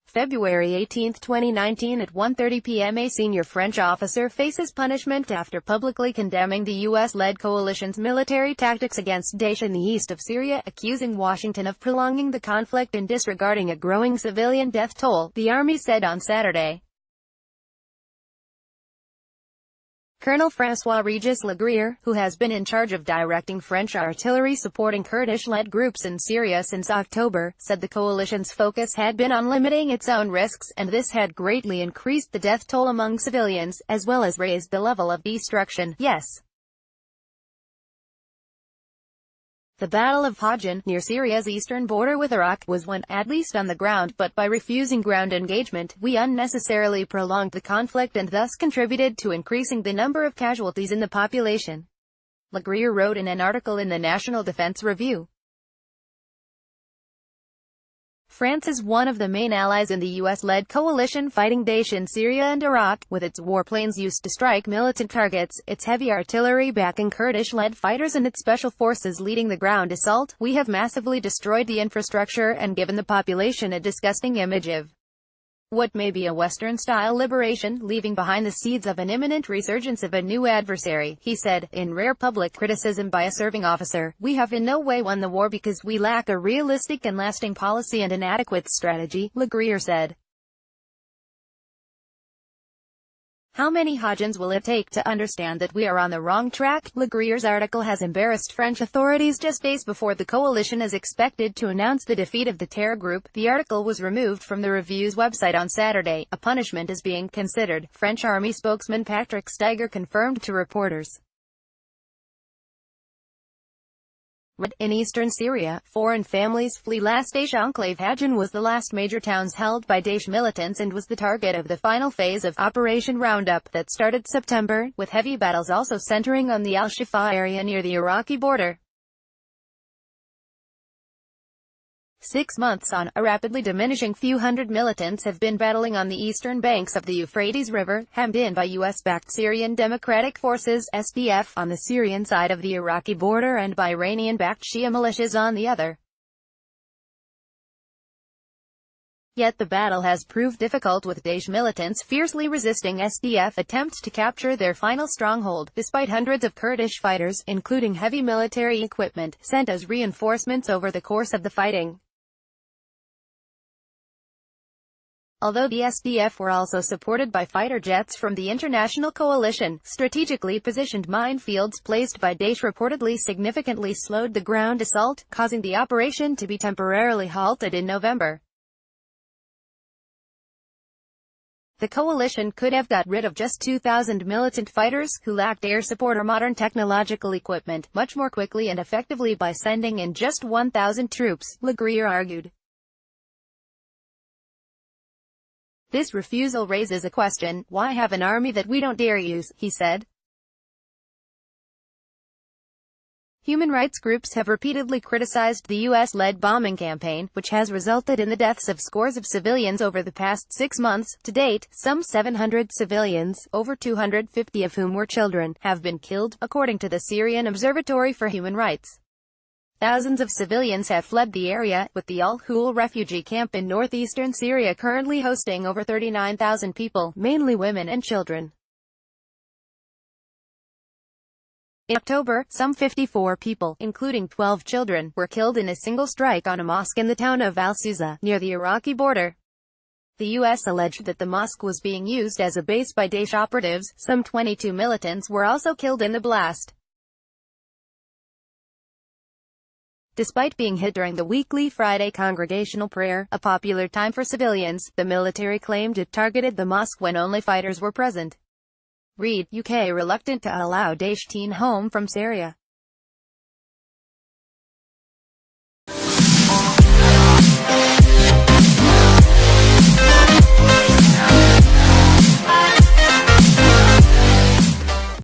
February 18, 2019 at 1:30 p.m. A senior French officer faces punishment after publicly condemning the U.S.-led coalition's military tactics against Daesh in the east of Syria, accusing Washington of prolonging the conflict and disregarding a growing civilian death toll, the army said on Saturday. Colonel Francois-Regis Legrier, who has been in charge of directing French artillery supporting Kurdish-led groups in Syria since October, said the coalition's focus had been on limiting its own risks, and this had greatly increased the death toll among civilians, as well as raised the level of destruction. Yes. The Battle of Hajin, near Syria's eastern border with Iraq, was won, at least on the ground, but by refusing ground engagement, we unnecessarily prolonged the conflict and thus contributed to increasing the number of casualties in the population. Legrier wrote in an article in the National Defense Review. France is one of the main allies in the U.S.-led coalition fighting Daesh in Syria and Iraq, with its warplanes used to strike militant targets, its heavy artillery backing Kurdish-led fighters and its special forces leading the ground assault. We have massively destroyed the infrastructure and given the population a disgusting image of what may be a Western-style liberation, leaving behind the seeds of an imminent resurgence of a new adversary, he said, in rare public criticism by a serving officer. We have in no way won the war because we lack a realistic and lasting policy and an adequate strategy, Legrier said. How many Hajins will it take to understand that we are on the wrong track? Legrier's article has embarrassed French authorities just days before the coalition is expected to announce the defeat of the terror group. The article was removed from the Review's website on Saturday. A punishment is being considered, French army spokesman Patrick Steiger confirmed to reporters. In eastern Syria, foreign families flee last Daesh enclave. Hajin was the last major towns held by Daesh militants and was the target of the final phase of Operation Roundup that started September, with heavy battles also centering on the Al-Shifa area near the Iraqi border. 6 months on, a rapidly diminishing few hundred militants have been battling on the eastern banks of the Euphrates River, hemmed in by U.S.-backed Syrian Democratic Forces (SDF) on the Syrian side of the Iraqi border and by Iranian-backed Shia militias on the other. Yet the battle has proved difficult, with Daesh militants fiercely resisting SDF attempts to capture their final stronghold, despite hundreds of Kurdish fighters, including heavy military equipment, sent as reinforcements over the course of the fighting. Although the SDF were also supported by fighter jets from the international coalition, strategically positioned minefields placed by Daesh reportedly significantly slowed the ground assault, causing the operation to be temporarily halted in November. The coalition could have got rid of just 2,000 militant fighters, who lacked air support or modern technological equipment, much more quickly and effectively by sending in just 1,000 troops, Legrier argued. This refusal raises a question: why have an army that we don't dare use, he said. Human rights groups have repeatedly criticized the U.S.-led bombing campaign, which has resulted in the deaths of scores of civilians over the past 6 months. To date, some 700 civilians, over 250 of whom were children, have been killed, according to the Syrian Observatory for Human Rights. Thousands of civilians have fled the area, with the Al-Hul refugee camp in northeastern Syria currently hosting over 39,000 people, mainly women and children. In October, some 54 people, including 12 children, were killed in a single strike on a mosque in the town of Al-Suza, near the Iraqi border. The U.S. alleged that the mosque was being used as a base by Daesh operatives. Some 22 militants were also killed in the blast. Despite being hit during the weekly Friday congregational prayer, a popular time for civilians, the military claimed it targeted the mosque when only fighters were present. Read, UK reluctant to allow Daesh teen home from Syria.